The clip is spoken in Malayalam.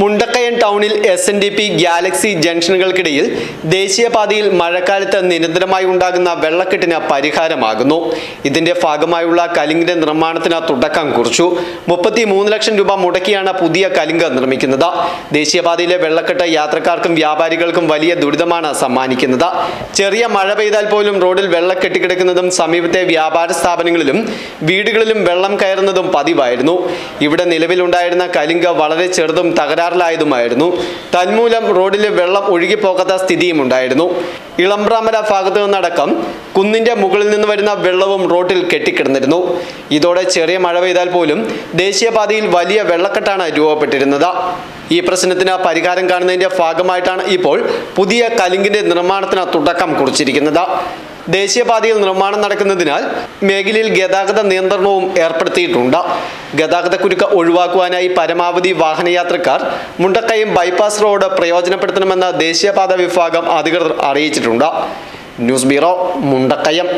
മുണ്ടക്കയം ടൗണിൽ SNDP ഗാലക്സി ജംഗ്ഷനുകൾക്കിടയിൽ ദേശീയപാതയിൽ മഴക്കാലത്ത് നിരന്തരമായി ഉണ്ടാകുന്ന വെള്ളക്കെട്ടിന് പരിഹാരമാകുന്നു. ഇതിന്റെ ഭാഗമായുള്ള കലിങ്കിന്റെ നിർമ്മാണത്തിന് തുടക്കം കുറിച്ചു. 33 ലക്ഷം രൂപ മുടക്കിയാണ് പുതിയ കലിങ്ക് നിർമ്മിക്കുന്നത്. ദേശീയപാതയിലെ വെള്ളക്കെട്ട് യാത്രക്കാർക്കും വ്യാപാരികൾക്കും വലിയ ദുരിതമാണ് സമ്മാനിക്കുന്നത്. ചെറിയ മഴ പെയ്താൽ പോലും റോഡിൽ വെള്ളം കെട്ടിക്കിടക്കുന്നതും സമീപത്തെ വ്യാപാര സ്ഥാപനങ്ങളിലും വീടുകളിലും വെള്ളം കയറുന്നതും പതിവായിരുന്നു. ഇവിടെ നിലവിലുണ്ടായിരുന്ന കലിങ്ക് വളരെ ചെറുതും തകരാറിലായതുമായിരുന്നു. തന്മൂലം റോഡിൽ വെള്ളം ഒഴുകിപ്പോകാത്ത സ്ഥിതിയും ഉണ്ടായിരുന്നു. ഇളമ്പ്രാമര ഭാഗത്തു നിന്നടക്കം കുന്നിന്റെ മുകളിൽ നിന്ന് വരുന്ന വെള്ളവും റോഡിൽ കെട്ടിക്കിടന്നിരുന്നു. ഇതോടെ ചെറിയ മഴ പെയ്താൽ പോലും ദേശീയപാതയിൽ വലിയ വെള്ളക്കെട്ടാണ് രൂപപ്പെട്ടിരുന്നത്. ഈ പ്രശ്നത്തിന് പരിഹാരം കാണുന്നതിന്റെ ഭാഗമായിട്ടാണ് ഇപ്പോൾ പുതിയ കലിങ്കിന്റെ നിർമ്മാണത്തിന് തുടക്കം കുറിച്ചിരിക്കുന്നത്. ദേശീയപാതയിൽ നിർമ്മാണം നടക്കുന്നതിനാൽ മേഖലയിൽ ഗതാഗത നിയന്ത്രണവും ഏർപ്പെടുത്തിയിട്ടുണ്ട്. ഗതാഗതക്കുരുക്ക് ഒഴിവാക്കുവാനായി പരമാവധി വാഹനയാത്രക്കാർ മുണ്ടക്കയം ബൈപ്പാസ് റോഡ് പ്രയോജനപ്പെടുത്തണമെന്ന് ദേശീയപാത വിഭാഗം അധികൃതർ അറിയിച്ചിട്ടുണ്ട്. News bureau, Mundakayam.